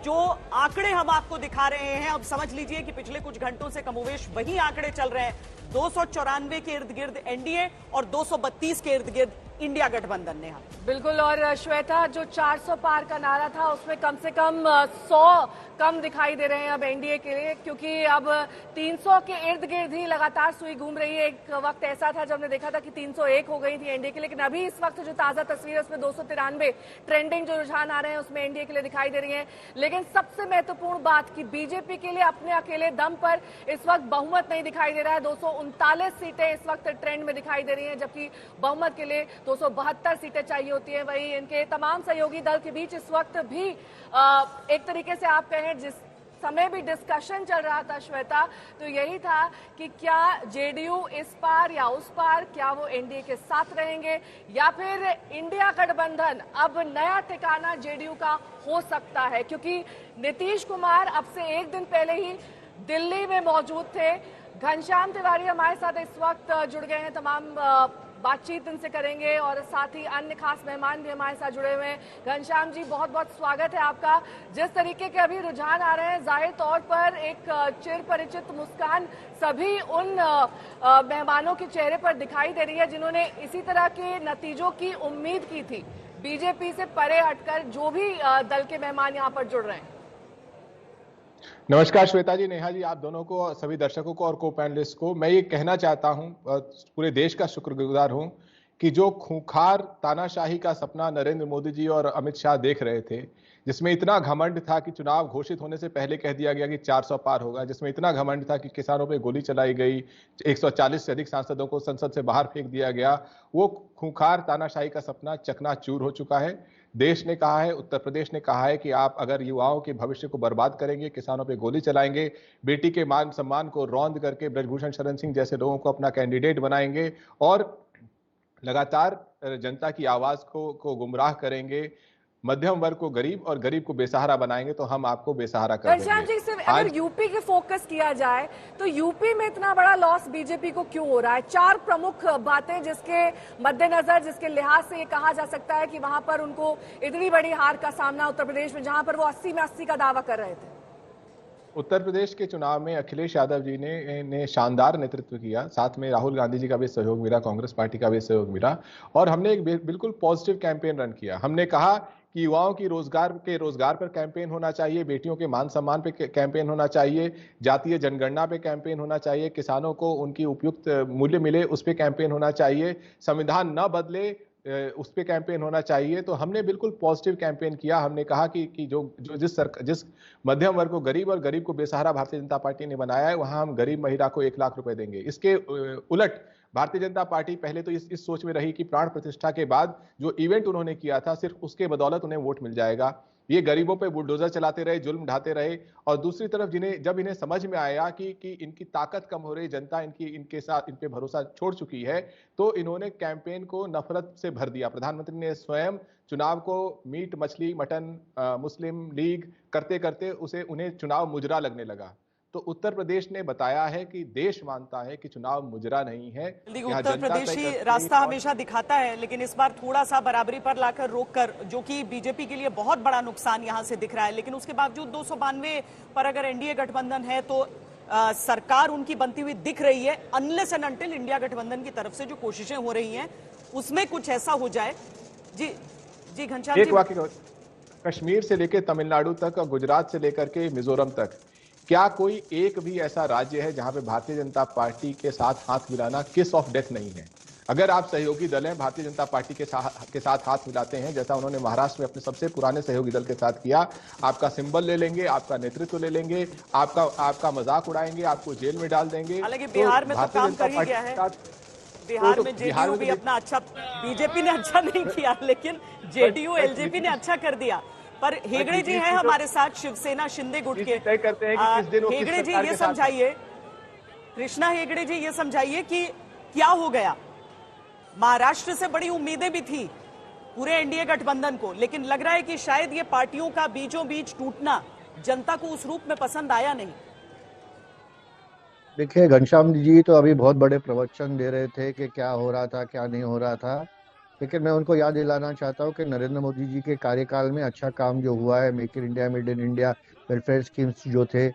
जो आंकड़े हम आपको दिखा रहे हैं, अब समझ लीजिए कि पिछले कुछ घंटों से कमोवेश वही आंकड़े चल रहे हैं। 294 के इर्द गिर्द एनडीए और 232 के इर्द गिर्द इंडिया गठबंधन ने। बिल्कुल। और श्वेता, जो 400 पार का नारा था उसमें कम से कम 100 कम दिखाई दे रहे हैं अब एनडीए के लिए, क्योंकि अब 300 के इर्द गिर्द ही लगातार सुई घूम रही है। एक वक्त ऐसा था जब हमने देखा था कि 301 हो गई थी एनडीए के लिए, लेकिन अभी इस वक्त जो ताजा तस्वीर है उसमें 293 ट्रेंडिंग जो रुझान आ रहे हैं उसमें एनडीए के लिए दिखाई दे रही है। लेकिन सबसे महत्वपूर्ण बात कि बीजेपी के लिए अपने अकेले दम पर इस वक्त बहुमत नहीं दिखाई दे रहा है। 239 सीटें इस वक्त ट्रेंड में दिखाई दे रही है, जबकि बहुमत के लिए 272 सीटें चाहिए होती है। वही इनके तमाम सहयोगी दल के बीच इस वक्त भी एक तरीके से आप कहें जिस समय भी डिस्कशन चल रहा था श्वेता, तो यही था कि क्या जेडीयू इस पार या उस पार, क्या वो एनडीए के साथ रहेंगे या फिर इंडिया गठबंधन अब नया ठिकाना जेडीयू का हो सकता है। क्योंकि नीतीश कुमार अब से एक दिन पहले ही दिल्ली में मौजूद थे। घनश्याम तिवारी हमारे साथ इस वक्त जुड़ गए हैं, तमाम बातचीत इनसे करेंगे और साथ ही अन्य खास मेहमान भी हमारे साथ जुड़े हुए हैं। घनश्याम जी, बहुत बहुत स्वागत है आपका। जिस तरीके के अभी रुझान आ रहे हैं, जाहिर तौर पर एक चिर परिचित मुस्कान सभी उन मेहमानों के चेहरे पर दिखाई दे रही है जिन्होंने इसी तरह के नतीजों की उम्मीद की थी। बीजेपी से परे हटकर जो भी दल के मेहमान यहाँ पर जुड़ रहे हैं। नमस्कार श्वेता जी, नेहा जी, आप दोनों को, सभी दर्शकों को और को पैनलिस्ट को मैं ये कहना चाहता हूं, पूरे देश का शुक्रगुजार हूं कि जो खूंखार तानाशाही का सपना नरेंद्र मोदी जी और अमित शाह देख रहे थे, जिसमें इतना घमंड था कि चुनाव घोषित होने से पहले कह दिया गया कि 400 पार होगा, जिसमें इतना घमंड था कि किसानों पे गोली चलाई गई, 140 से अधिक सांसदों को संसद से बाहर फेंक दिया गया, वो खूंखार तानाशाही का सपना चकनाचूर हो चुका है। देश ने कहा है, उत्तर प्रदेश ने कहा है कि आप अगर युवाओं के भविष्य को बर्बाद करेंगे, किसानों पे गोली चलाएंगे, बेटी के मान सम्मान को रौंद करके ब्रजभूषण शरण सिंह जैसे लोगों को अपना कैंडिडेट बनाएंगे और लगातार जनता की आवाज को गुमराह करेंगे, मध्यम वर्ग को गरीब और गरीब को बेसहारा बनाएंगे, तो हम आपको बेसहारा कर देंगे। घनश्याम जी, सिर्फ अगर यूपी की फोकस किया जाए तो यूपी में इतना बड़ा लॉस बीजेपी को क्यों हो रहा है? 4 प्रमुख बातें जिसके मद्देनजर, जिसके लिहाज से ये कहा जा सकता है कि वहां पर उनको इतनी बड़ी हार का सामना उत्तर प्रदेश में, जहां पर वो 80 में 80 का दावा कर रहे थे। उत्तर प्रदेश के चुनाव में अखिलेश यादव जी ने शानदार नेतृत्व किया, साथ में राहुल गांधी जी का भी सहयोग मिला, कांग्रेस पार्टी का भी सहयोग मिला और हमने एक बिल्कुल पॉजिटिव कैंपेन रन किया। हमने कहा कि युवाओं की रोजगार पर कैंपेन होना चाहिए, बेटियों के मान सम्मान पे कैंपेन होना चाहिए, जातीय जनगणना पे कैंपेन होना चाहिए, किसानों को उनकी उपयुक्त मूल्य मिले उस पे कैंपेन होना चाहिए, संविधान न बदले उस पे कैंपेन होना चाहिए। तो हमने बिल्कुल पॉजिटिव कैंपेन किया। हमने कहा कि जो जिस मध्यम वर्ग को गरीब और गरीब को बेसहारा भारतीय जनता पार्टी ने बनाया है, वहां हम गरीब महिला को 1 लाख रुपए देंगे। इसके उलट भारतीय जनता पार्टी पहले तो इस सोच में रही कि प्राण प्रतिष्ठा के बाद जो इवेंट उन्होंने किया था, सिर्फ उसके बदौलत उन्हें वोट मिल जाएगा। ये गरीबों पे बुलडोजर चलाते रहे, जुल्म ढाते रहे और दूसरी तरफ जब इन्हें समझ में आया कि इनकी ताकत कम हो रही, जनता इनके साथ इन पे भरोसा छोड़ चुकी है, तो इन्होंने कैंपेन को नफरत से भर दिया। प्रधानमंत्री ने स्वयं चुनाव को मीट, मछली, मटन, मुस्लिम लीग करते करते उन्हें चुनाव मुजरा लगने लगा। तो उत्तर प्रदेश ने बताया है कि देश मानता है कि चुनाव मुजरा नहीं है। उत्तर प्रदेश ही रास्ता हमेशा दिखाता है, लेकिन इस बार थोड़ा सा बराबरी पर लाकर रोककर, जो कि बीजेपी के लिए बहुत बड़ा नुकसान यहां से दिख रहा है। लेकिन उसके बावजूद 292 पर अगर एनडीए गठबंधन है तो सरकार उनकी बनती हुई दिख रही है, अनलेस एंड अनटिल इंडिया गठबंधन की तरफ से जो कोशिशें हो रही हैं उसमें कुछ ऐसा हो जाए। जी घनश्याम जी, वाकई कश्मीर से लेकर तमिलनाडु तक और गुजरात से लेकर के मिजोरम तक, क्या कोई एक भी ऐसा राज्य है जहां पे भारतीय जनता पार्टी के साथ हाथ मिलाना किस ऑफ डेथ नहीं है? अगर आप सहयोगी दल हैं, भारतीय जनता पार्टी के साथ हाथ मिलाते हैं, जैसा उन्होंने महाराष्ट्र में अपने सबसे पुराने सहयोगी दल के साथ किया, आपका सिंबल ले लेंगे, आपका नेतृत्व ले लेंगे, आपका मजाक उड़ाएंगे, आपको जेल में डाल देंगे। हालांकि बिहार में तो काम कर ही गया है, बिहार में जेडीयू भी अपना अच्छा, बीजेपी ने अच्छा नहीं किया लेकिन जेडीयू एलजेपी ने अच्छा कर दिया। पर हेगड़े जी हैं हमारे साथ, शिवसेना शिंदे गुट के। तय करते हैं कि किस दिन वो हेगड़े जी ये समझाइए, कृष्णा हेगड़े जी ये समझाइए कि क्या हो गया? महाराष्ट्र से बड़ी उम्मीदें भी थी पूरे एनडीए गठबंधन को, लेकिन लग रहा है कि शायद ये पार्टियों का बीचों बीच टूटना जनता को उस रूप में पसंद आया नहीं। देखिए, घनश्याम जी तो अभी बहुत बड़े प्रवचन दे रहे थे कि क्या हो रहा था, क्या नहीं हो रहा था। लेकिन मैं उनको याद दिलाना चाहता हूँ कि नरेंद्र मोदी जी के कार्यकाल में अच्छा काम जो हुआ है, make in India, made in India, welfare schemes जो थे,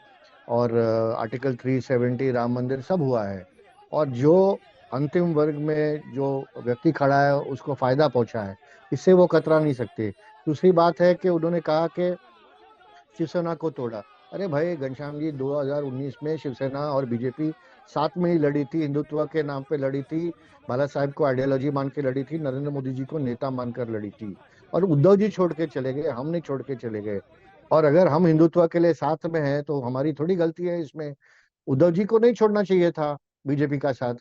और आर्टिकल 370, राम मंदिर, सब हुआ है। और जो अंतिम वर्ग में जो व्यक्ति खड़ा है उसको फायदा पहुंचा है, इससे वो कतरा नहीं सकते। दूसरी बात है कि उन्होंने कहा कि शिवसेना को तोड़ा। अरे भाई घनश्याम जी, 2019 में शिवसेना और बीजेपी साथ में ही लड़ी थी, हिंदुत्व के नाम पे लड़ी थी, बाला साहब को आइडियोलॉजी मान के लड़ी थी, नरेंद्र मोदी जी को नेता मानकर लड़ी थी। और उद्धव जी छोड़ के चले गए, हम नहीं छोड़ के चले गए। और अगर हम हिंदुत्व के लिए साथ में हैं तो हमारी थोड़ी गलती है इसमें। उद्धव जी को नहीं छोड़ना चाहिए था बीजेपी का साथ।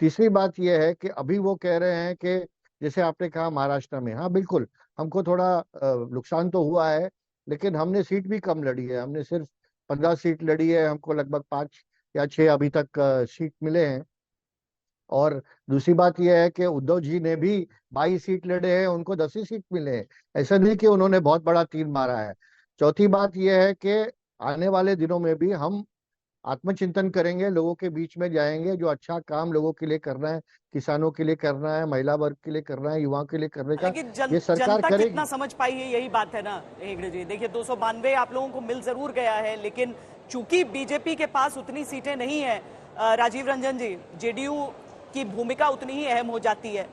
तीसरी बात यह है कि अभी वो कह रहे हैं कि जैसे आपने कहा महाराष्ट्र में, हाँ बिल्कुल, हमको थोड़ा नुकसान तो हुआ है, लेकिन हमने सीट भी कम लड़ी है। हमने सिर्फ 15 सीट लड़ी है, हमको लगभग 5 या 6 अभी तक सीट मिले हैं। और दूसरी बात यह है कि उद्धव जी ने भी 22 सीट लड़े हैं, उनको 10 ही सीट मिले हैं। ऐसा नहीं कि उन्होंने बहुत बड़ा तीर मारा है। चौथी बात यह है कि आने वाले दिनों में भी हम आत्मचिंतन करेंगे, लोगों के बीच में जाएंगे, जो अच्छा काम लोगों के लिए करना है, किसानों के लिए करना है, महिला वर्ग के लिए करना है, युवाओं के लिए करने का, लेकिन ये सरकार जनता करेगी। कितना समझ पाई है, यही बात है ना हेगड़े जी। देखिए 292 आप लोगों को मिल जरूर गया है, लेकिन चूंकि बीजेपी के पास उतनी सीटें नहीं है, राजीव रंजन जी, जेडीयू की भूमिका उतनी ही अहम हो जाती है।